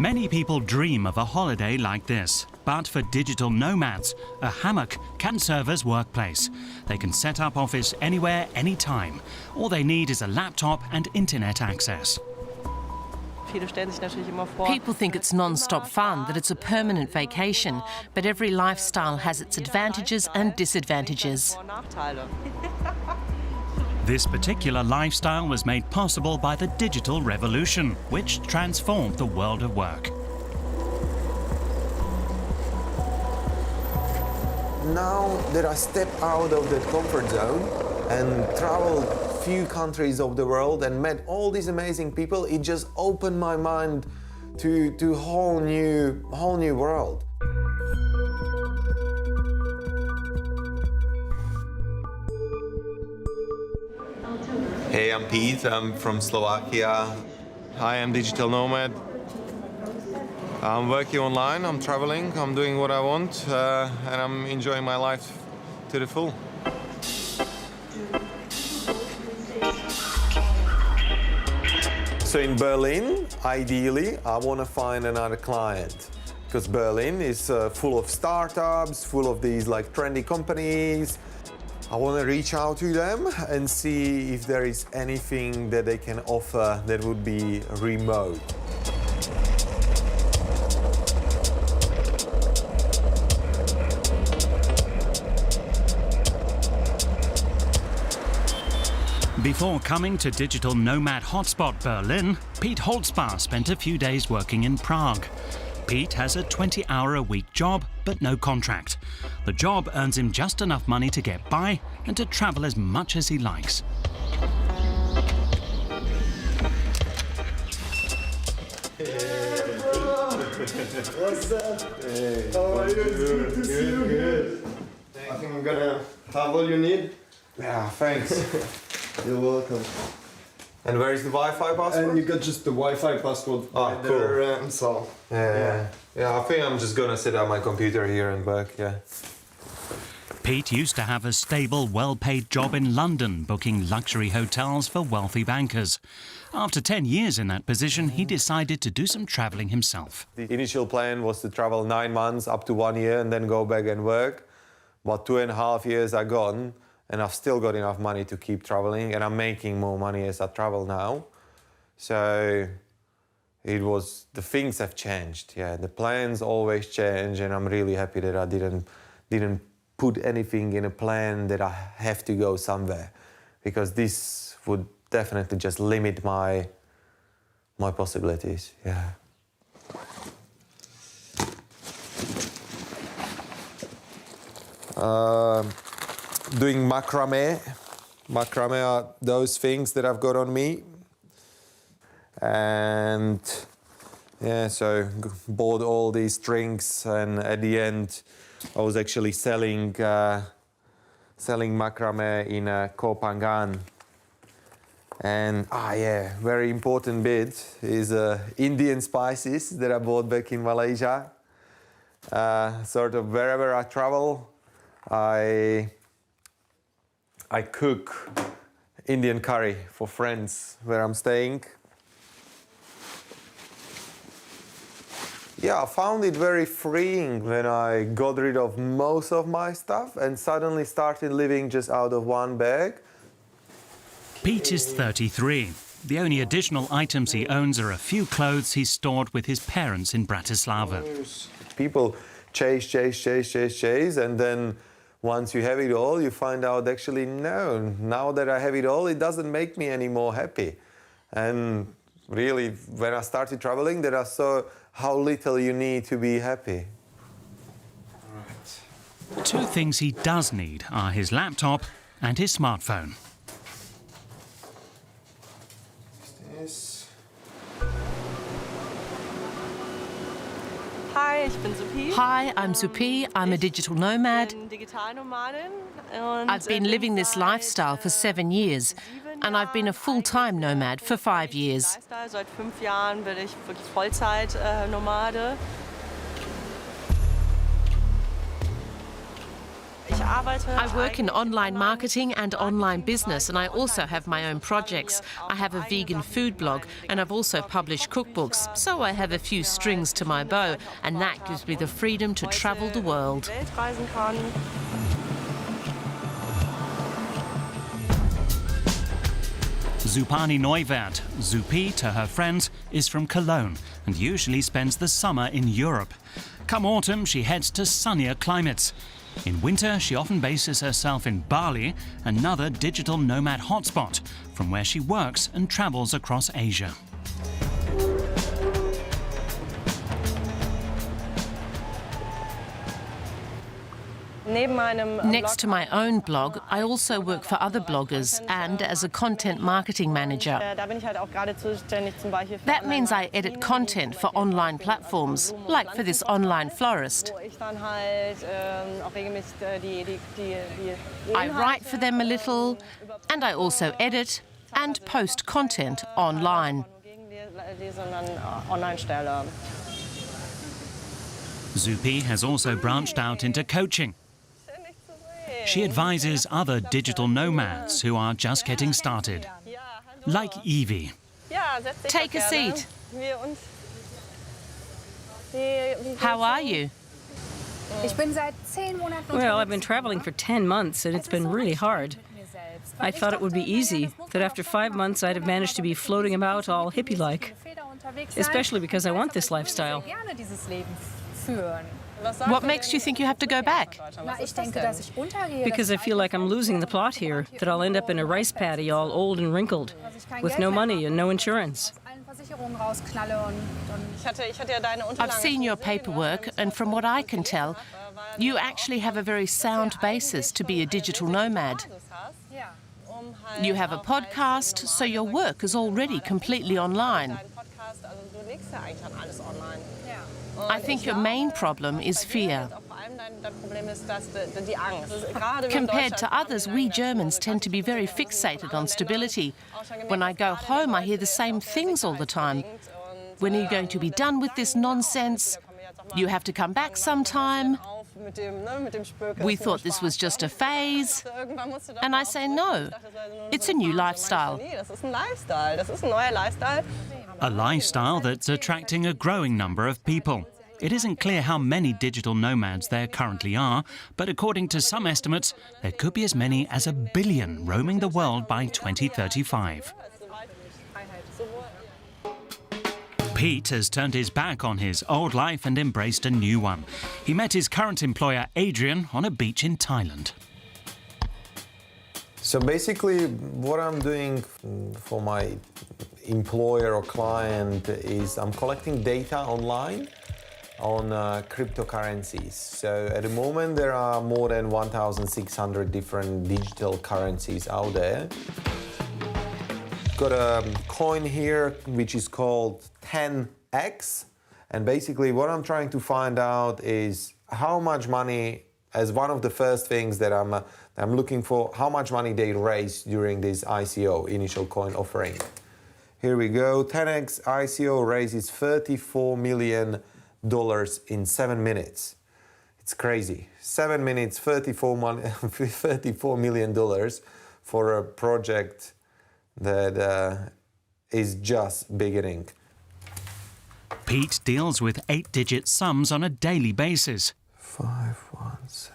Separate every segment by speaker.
Speaker 1: Many people dream of a holiday like this, but for digital nomads, a hammock can serve as workplace. They can set up office anywhere, anytime. All they need is a laptop and internet access.
Speaker 2: People think it's non-stop fun, that it's a permanent vacation, but every lifestyle has its advantages and disadvantages.
Speaker 1: This particular lifestyle was made possible by the digital revolution, which transformed the world of work.
Speaker 3: Now that I step out of that comfort zone and traveled few countries of the world and met all these amazing people, it just opened my mind to a whole new world.
Speaker 4: Hey, I'm Pete, I'm from Slovakia.
Speaker 5: Hi, I'm digital nomad. I'm working online, I'm traveling, I'm doing what I want, and I'm enjoying my life to the full.
Speaker 3: So in Berlin, ideally, I want to find another client because Berlin is full of startups, full of these like trendy companies. I want to reach out to them and see if there is anything that they can offer that would be remote.
Speaker 1: Before coming to digital nomad hotspot Berlin, Pete Holzbar spent a few days working in Prague. Pete has a 20-hour-a-week job, but no contract. The job earns him just enough money to get by and to travel as much as he likes.
Speaker 6: What's up? Hey, how are you? It's good to see you. Good. I think I'm gonna have all you need.
Speaker 3: Yeah, thanks.
Speaker 6: You're welcome.
Speaker 3: And where is the Wi-Fi password?
Speaker 6: And you got just the Wi-Fi password right
Speaker 3: cool.
Speaker 6: there, so.
Speaker 3: Yeah, I think I'm just gonna sit at my computer here and work, yeah.
Speaker 1: Pete used to have a stable, well-paid job in London, booking luxury hotels for wealthy bankers. After 10 years in that position, he decided to do some travelling himself.
Speaker 3: The initial plan was to travel 9 months, up to 1 year, and then go back and work. But 2.5 years are gone, and I've still got enough money to keep traveling, and I'm making more money as I travel now. So the things have changed, yeah. The plans always change, and I'm really happy that I didn't put anything in a plan that I have to go somewhere, because this would definitely just limit my possibilities, yeah. Doing macrame. Macrame are those things that I've got on me. And yeah, so bought all these strings, and at the end I was actually selling macrame in Koh Phangan. And yeah, very important bit is Indian spices that I bought back in Malaysia. Sort of wherever I travel, I cook Indian curry for friends where I'm staying. Yeah, I found it very freeing when I got rid of most of my stuff and suddenly started living just out of one bag.
Speaker 1: Pete is 33. The only additional items he owns are a few clothes he stored with his parents in Bratislava.
Speaker 3: People chase, and then once you have it all, you find out actually, no, now that I have it all, it doesn't make me any more happy. And really, when I started traveling, that I saw how little you need to be happy.
Speaker 1: Right. Two things he does need are his laptop and his smartphone.
Speaker 2: Hi, I'm Supi. I'm a digital nomad. I've been living this lifestyle for 7 years, and I've been a full-time nomad for 5 years. I work in online marketing and online business, and I also have my own projects. I have a vegan food blog, and I've also published cookbooks, so I have a few strings to my bow, and that gives me the freedom to travel the world.
Speaker 1: Suparni Neuwert, Supi to her friends, is from Cologne and usually spends the summer in Europe. Come autumn, she heads to sunnier climates. In winter, she often bases herself in Bali, another digital nomad hotspot, from where she works and travels across Asia.
Speaker 2: Next to my own blog, I also work for other bloggers and as a content marketing manager. That means I edit content for online platforms, like for this online florist. I write for them a little, and I also edit and post content online.
Speaker 1: Supi has also branched out into coaching. She advises other digital nomads who are just getting started, like Evie.
Speaker 2: Take a seat. How are you?
Speaker 7: Well, I've been traveling for 10 months and it's been really hard. I thought it would be easy, that after 5 months I'd have managed to be floating about all hippie-like. Especially because I want this lifestyle.
Speaker 2: What makes you think you have to go back?
Speaker 7: Because I feel like I'm losing the plot here, that I'll end up in a rice paddy all old and wrinkled, with no money and no insurance.
Speaker 2: I've seen your paperwork, and from what I can tell, you actually have a very sound basis to be a digital nomad. You have a podcast, so your work is already completely online. I think your main problem is fear. Compared to others, we Germans tend to be very fixated on stability. When I go home, I hear the same things all the time. When are you going to be done with this nonsense? You have to come back sometime. We thought this was just a phase. And I say no, it's a new lifestyle.
Speaker 1: A lifestyle that's attracting a growing number of people. It isn't clear how many digital nomads there currently are, but according to some estimates, there could be as many as 1 billion roaming the world by 2035. Pete has turned his back on his old life and embraced a new one. He met his current employer, Adrian, on a beach in Thailand.
Speaker 3: So basically, what I'm doing for my employer or client is I'm collecting data online on cryptocurrencies. So at the moment, there are more than 1,600 different digital currencies out there. Got a coin here which is called 10x, and basically what I'm trying to find out is how much money, as one of the first things that I'm looking for, how much money they raised during this ICO, initial coin offering. Here we go, 10x ICO raises $34 million in 7 minutes. It's crazy. 7 minutes, $34 million for a project that is just beginning.
Speaker 1: Pete deals with 8-digit sums on a daily basis.
Speaker 3: 517.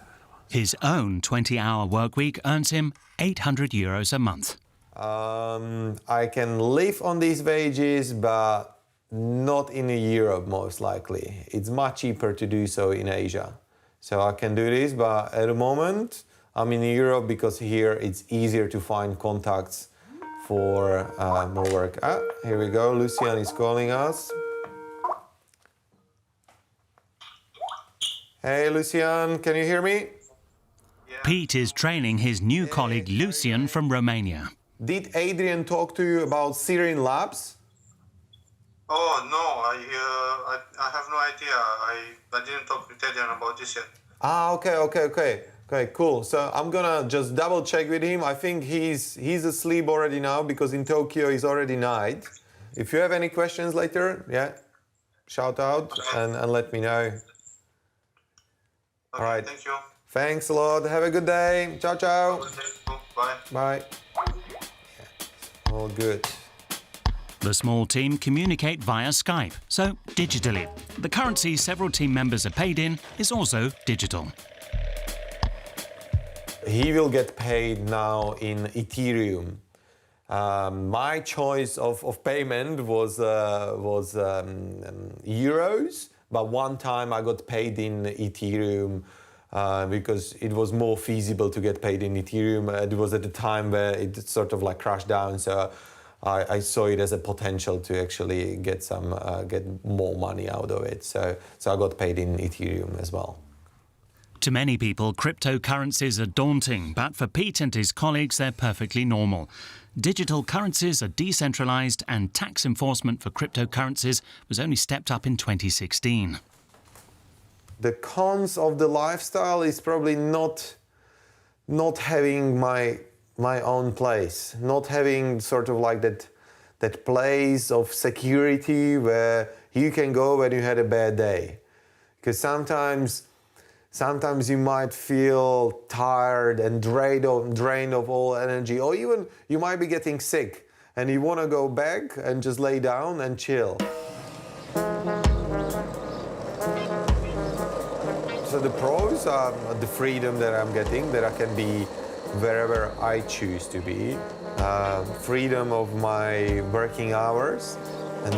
Speaker 1: His own 20-hour work week earns him €800 a month.
Speaker 3: I can live on these wages, but not in Europe, most likely. It's much cheaper to do so in Asia. So I can do this, but at the moment, I'm in Europe because here it's easier to find contacts for more work. Here we go, Lucian is calling us. Hey, Lucian, can you hear me?
Speaker 1: Pete is training his new colleague Lucian from Romania.
Speaker 3: Did Adrian talk to you about Sirin Labs?
Speaker 8: Oh, no, I have no idea. I didn't talk with Adrian about this yet.
Speaker 3: Okay, cool. So I'm gonna just double check with him. I think he's asleep already now because in Tokyo it's already night. If you have any questions later, shout out and let me know.
Speaker 8: Okay,
Speaker 3: All right.
Speaker 8: Thank you.
Speaker 3: Thanks a lot. Have a good day. Ciao, ciao.
Speaker 8: Bye.
Speaker 3: Bye. All good.
Speaker 1: The small team communicate via Skype, so digitally. The currency several team members are paid in is also digital.
Speaker 3: He will get paid now in Ethereum. My choice of payment was euros, but one time I got paid in Ethereum because it was more feasible to get paid in Ethereum. It was at a time where it sort of like crashed down, so I saw it as a potential to actually get more money out of it. So I got paid in Ethereum as well.
Speaker 1: To many people, cryptocurrencies are daunting, but for Pete and his colleagues, they're perfectly normal. Digital currencies are decentralized, and tax enforcement for cryptocurrencies was only stepped up in 2016.
Speaker 3: The cons of the lifestyle is probably not having my own place, not having sort of like that place of security where you can go when you had a bad day. Because sometimes you might feel tired and drained of all energy, or even you might be getting sick and you want to go back and just lay down and chill. So the pros are the freedom that I'm getting, that I can be wherever I choose to be, freedom of my working hours, and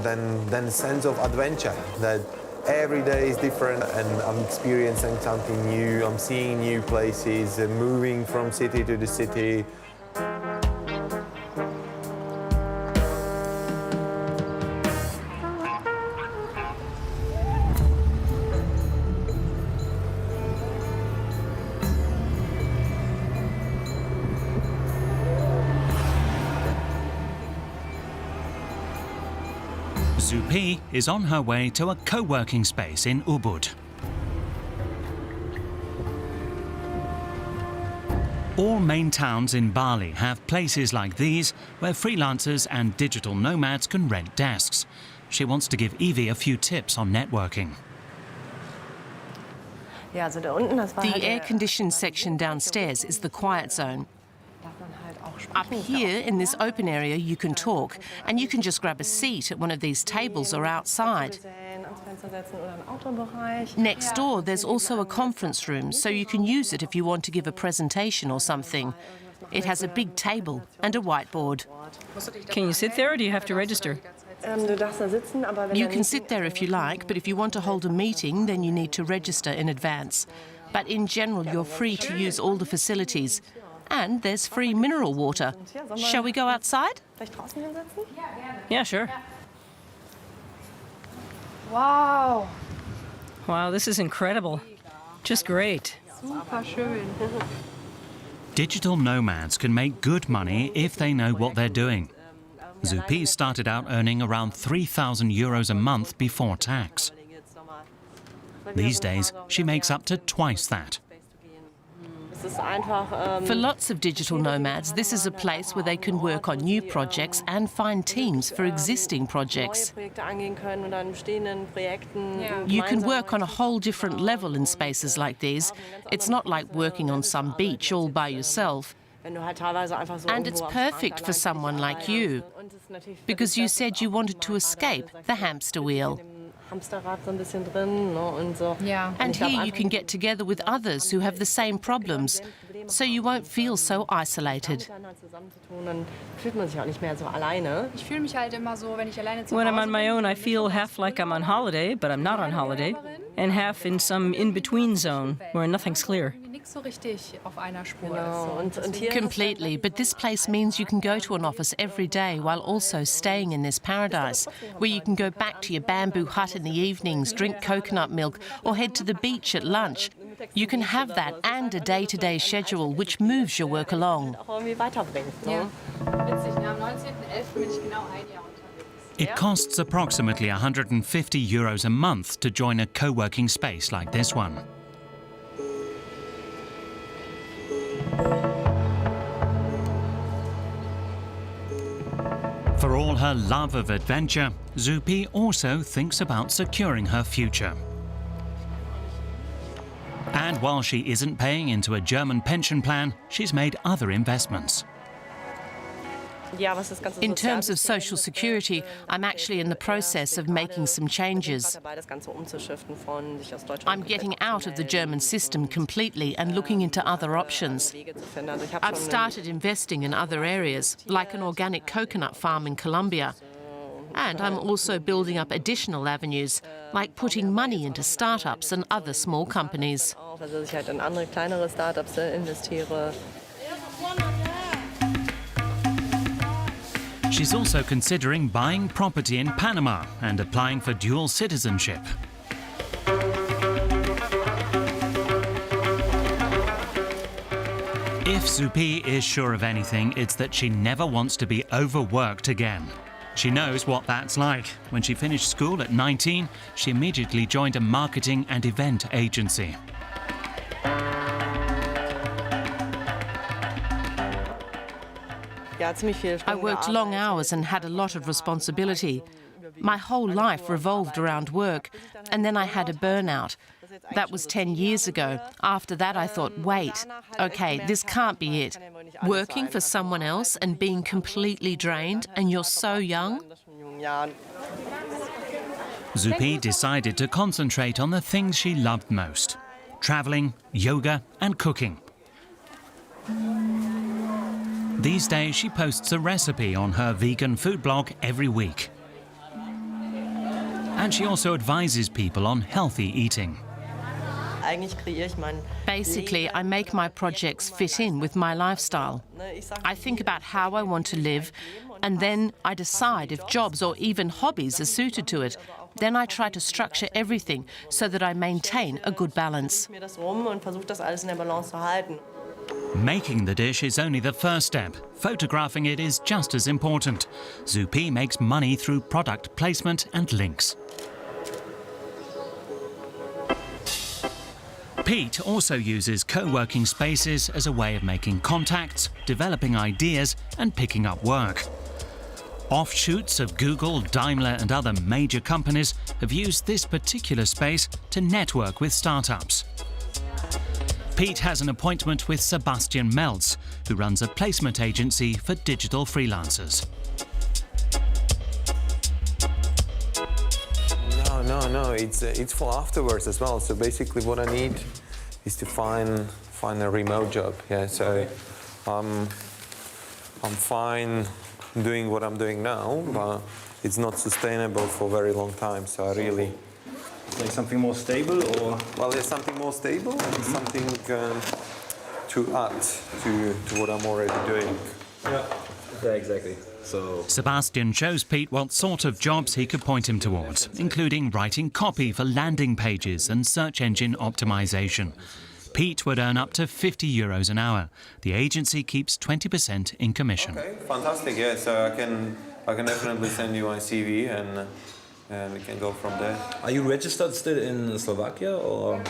Speaker 3: then sense of adventure, that every day is different and I'm experiencing something new, I'm seeing new places, moving from city to the city.
Speaker 1: Supi is on her way to a co-working space in Ubud. All main towns in Bali have places like these where freelancers and digital nomads can rent desks. She wants to give Evie a few tips on networking.
Speaker 2: The air-conditioned section downstairs is the quiet zone. Up here, in this open area, you can talk, and you can just grab a seat at one of these tables or outside. Next door, there's also a conference room, so you can use it if you want to give a presentation or something. It has a big table and a whiteboard.
Speaker 7: Can you sit there, or do you have to register?
Speaker 2: You can sit there if you like, but if you want to hold a meeting, then you need to register in advance. But in general, you're free to use all the facilities. And there's free mineral water. Shall we go outside?
Speaker 7: Yeah, sure.
Speaker 9: Wow.
Speaker 7: Wow, this is incredible. Just great.
Speaker 9: Super schön.
Speaker 1: Digital nomads can make good money if they know what they're doing. Supi started out earning around 3,000 euros a month before tax. These days, she makes up to twice that.
Speaker 2: For lots of digital nomads, this is a place where they can work on new projects and find teams for existing projects. You can work on a whole different level in spaces like these. It's not like working on some beach all by yourself. And it's perfect for someone like you, because you said you wanted to escape the hamster wheel. And here you can get together with others who have the same problems, so you won't feel so isolated.
Speaker 7: When I'm on my own, I feel half like I'm on holiday, but I'm not on holiday, and half in some in-between zone where nothing's clear.
Speaker 2: Completely, but this place means you can go to an office every day while also staying in this paradise, where you can go back to your bamboo hut in the evenings, drink coconut milk, or head to the beach at lunch. You can have that and a day-to-day schedule which moves your work along.
Speaker 1: It costs approximately 150 euros a month to join a co-working space like this one. For all her love of adventure, Supi also thinks about securing her future. And while she isn't paying into a German pension plan, she's made other investments.
Speaker 2: In terms of social security, I'm actually in the process of making some changes. I'm getting out of the German system completely and looking into other options. I've started investing in other areas, like an organic coconut farm in Colombia. And I'm also building up additional avenues, like putting money into startups and other small companies.
Speaker 1: She's also considering buying property in Panama and applying for dual citizenship. If Supi is sure of anything, it's that she never wants to be overworked again. She knows what that's like. When she finished school at 19, she immediately joined a marketing and event agency.
Speaker 2: I worked long hours and had a lot of responsibility. My whole life revolved around work, and then I had a burnout. That was 10 years ago. After that, I thought, wait, okay, this can't be it. Working for someone else and being completely drained, and you're so young.
Speaker 1: Supi decided to concentrate on the things she loved most: traveling, yoga, and cooking. These days, she posts a recipe on her vegan food blog every week. And she also advises people on healthy eating.
Speaker 2: Basically, I make my projects fit in with my lifestyle. I think about how I want to live, and then I decide if jobs or even hobbies are suited to it. Then I try to structure everything so that I maintain a good balance.
Speaker 1: Making the dish is only the first step. Photographing it is just as important. Supi makes money through product placement and links. Pete also uses co-working spaces as a way of making contacts, developing ideas, and picking up work. Offshoots of Google, Daimler, and other major companies have used this particular space to network with startups. Pete has an appointment with Sebastian Meltz, who runs a placement agency for digital freelancers.
Speaker 3: No, it's for afterwards as well. So basically what I need is to find a remote job. Yeah, so I'm fine doing what I'm doing now, but it's not sustainable for a very long time. So I really...
Speaker 10: Like something more stable, or?
Speaker 3: Well, there's something more stable and something to add to what I'm already doing.
Speaker 10: Yeah, exactly. So
Speaker 1: Sebastian shows Pete what sort of jobs he could point him towards, including writing copy for landing pages and search engine optimization. Pete would earn up to €50 an hour. The agency keeps 20% in commission.
Speaker 3: Okay, fantastic. Yeah, so I can definitely send you my CV and we can go from there.
Speaker 10: Are you registered still in Slovakia, or?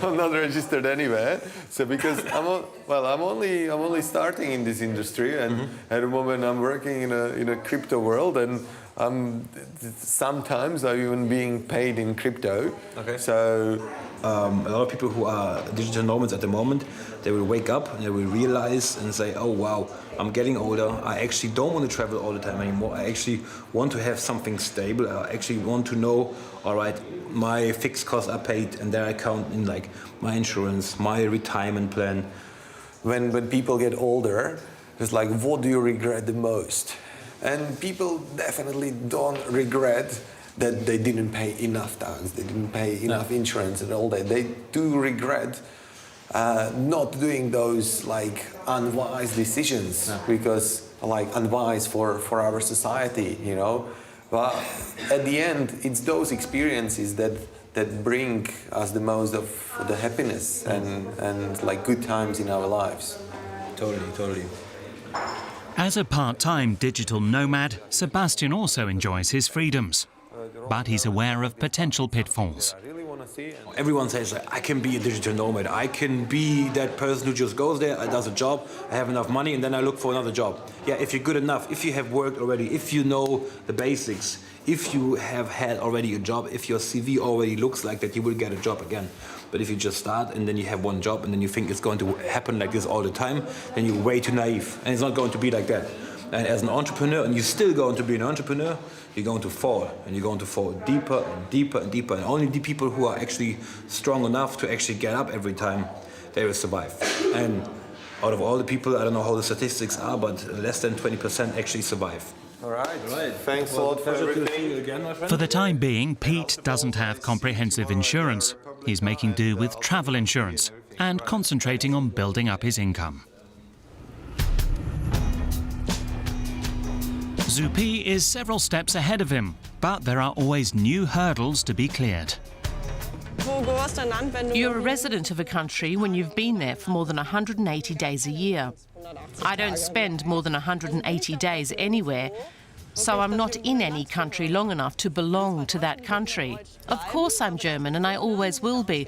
Speaker 3: I'm not registered anywhere. So because I'm only starting in this industry, and at the moment I'm working in a crypto world, and sometimes I'm even being paid in crypto.
Speaker 10: Okay.
Speaker 3: So
Speaker 10: a lot of people who are digital nomads at the moment, they will wake up and they will realize and say, oh wow, I'm getting older, I actually don't want to travel all the time anymore, I actually want to have something stable, I actually want to know, all right, my fixed costs are paid and there I count in like my insurance, my retirement plan.
Speaker 3: When people get older, it's like, what do you regret the most? And people definitely don't regret that they didn't pay enough tax, they didn't pay enough insurance and all that. They do regret not doing those like unwise decisions, because like unwise for our society, you know. But at the end, it's those experiences that bring us the most of the happiness and like good times in our lives.
Speaker 10: Totally.
Speaker 1: As a part-time digital nomad, Sebastian also enjoys his freedoms. But he's aware of potential pitfalls.
Speaker 10: Everyone says, I can be a digital nomad. I can be that person who just goes there, does a job, I have enough money, and then I look for another job. Yeah, if you're good enough, if you have worked already, if you know the basics, if you have had already a job, if your CV already looks like that, you will get a job again. But if you just start and then you have one job and then you think it's going to happen like this all the time, then you're way too naive. And it's not going to be like that. And as an entrepreneur, and you're still going to be an entrepreneur, you're going to fall. And you're going to fall deeper and deeper and deeper. And only the people who are actually strong enough to actually get up every time, they will survive. And out of all the people, I don't know how the statistics are, but less than 20% actually survive.
Speaker 3: All right. Thanks a lot for everything.
Speaker 10: Again, my friend.
Speaker 1: For the time being, Pete doesn't have comprehensive insurance. He's making do with travel insurance and concentrating on building up his income. Supi is several steps ahead of him, but there are always new hurdles to be cleared.
Speaker 2: You're a resident of a country when you've been there for more than 180 days a year. I don't spend more than 180 days anywhere, so I'm not in any country long enough to belong to that country. Of course I'm German and I always will be,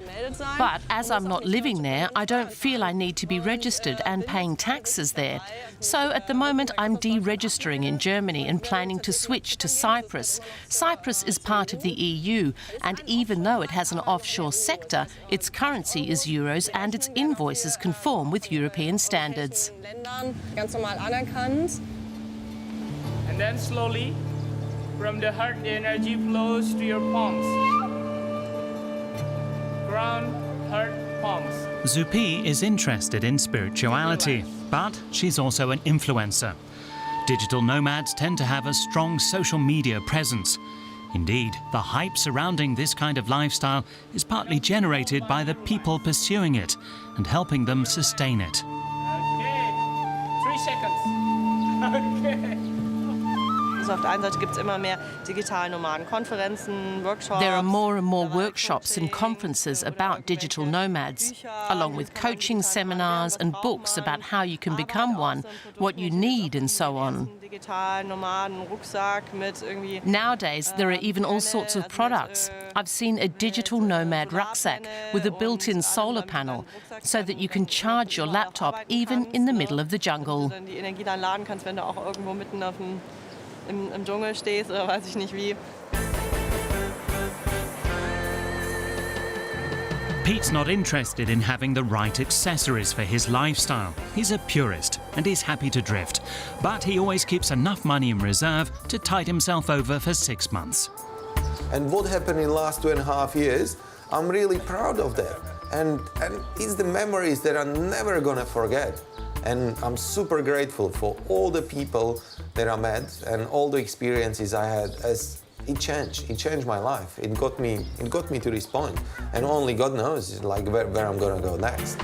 Speaker 2: but as I'm not living there, I don't feel I need to be registered and paying taxes there. So at the moment I'm deregistering in Germany and planning to switch to Cyprus. Cyprus is part of the EU, and even though it has an offshore sector, its currency is euros and its invoices conform with European standards.
Speaker 11: And then slowly, from the heart, the energy flows to your palms. Ground, heart, palms.
Speaker 1: Supi is interested in spirituality, but she's also an influencer. Digital nomads tend to have a strong social media presence. Indeed, the hype surrounding this kind of lifestyle is partly generated by the people pursuing it and helping them sustain it.
Speaker 11: Okay, 3 seconds. Okay.
Speaker 12: Auf der einen Seite gibt es immer mehr digitale Nomadenkonferenzen, Workshops.
Speaker 2: There are more and more workshops and conferences about digital nomads, along with coaching seminars and books about how you can become one, what you need and so on. Nowadays, there are even all sorts of products. I've seen a digital nomad rucksack with a built-in solar panel so that you can charge your laptop even in the middle of the jungle.
Speaker 12: Im Dschungel stehst oder weiß ich nicht wie.
Speaker 1: Pete's not interested in having the right accessories for his lifestyle. He's a purist and he's happy to drift. But he always keeps enough money in reserve to tide himself over for 6 months.
Speaker 3: And what happened in the last 2.5 years, I'm really proud of that. And it's the memories that I'm never gonna forget. And I'm super grateful for all the people that I met and all the experiences I had. As it changed my life. It got me to this point. And only God knows, like, where I'm gonna go next.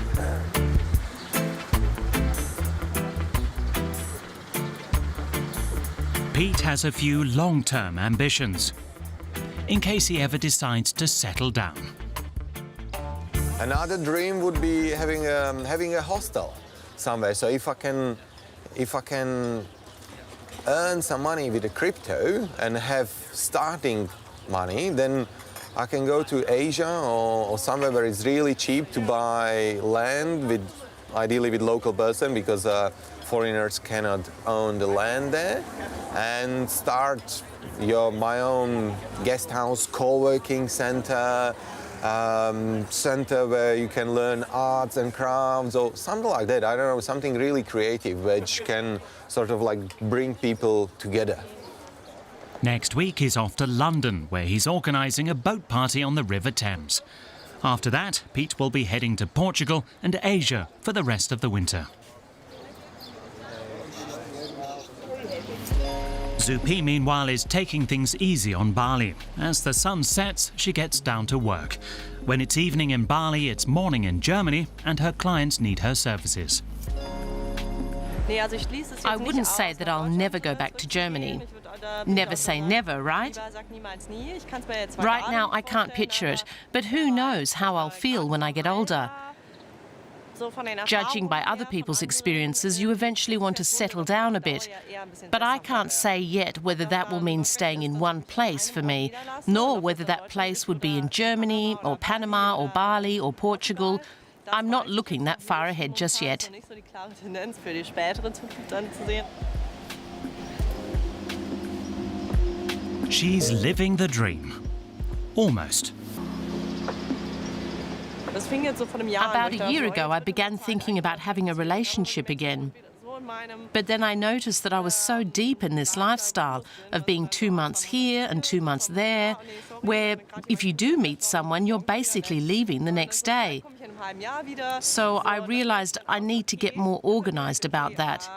Speaker 1: Pete has a few long-term ambitions, in case he ever decides to settle down.
Speaker 3: Another dream would be having a hostel somewhere. So if I can earn some money with the crypto and have starting money, then I can go to Asia or somewhere where it's really cheap to buy land ideally with local person, because foreigners cannot own the land there, and start my own guest house, co-working center, center where you can learn arts and crafts or something like that. I don't know, something really creative which can sort of like bring people together.
Speaker 1: Next week he's off to London, where he's organising a boat party on the River Thames. After that, Pete will be heading to Portugal and Asia for the rest of the winter. Supi, meanwhile, is taking things easy on Bali. As the sun sets, she gets down to work. When it's evening in Bali, it's morning in Germany, and her clients need her services.
Speaker 2: I wouldn't say that I'll never go back to Germany. Never say never, right? Right now, I can't picture it, but who knows how I'll feel when I get older. Judging by other people's experiences, you eventually want to settle down a bit. But I can't say yet whether that will mean staying in one place for me, nor whether that place would be in Germany or Panama or Bali or Portugal. I'm not looking that far ahead just yet.
Speaker 1: She's living the dream. Almost.
Speaker 2: About a year ago, I began thinking about having a relationship again. But then I noticed that I was so deep in this lifestyle of being 2 months here and 2 months there, where if you do meet someone, you're basically leaving the next day. So I realized I need to get more organized about that.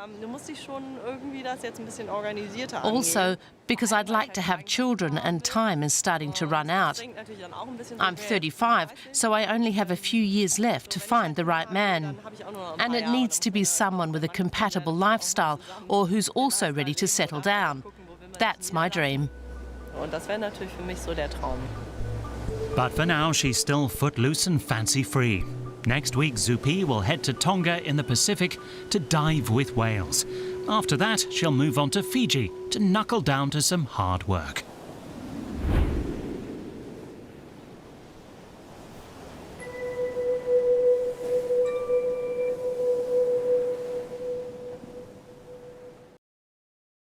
Speaker 2: Also, because I'd like to have children and time is starting to run out. I'm 35, so I only have a few years left to find the right man. And it needs to be someone with a compatible lifestyle or who's also ready to settle down. That's my dream.
Speaker 1: But for now, she's still footloose and fancy-free. Next week, Supi will head to Tonga in the Pacific to dive with whales. After that, she'll move on to Fiji to knuckle down to some hard work.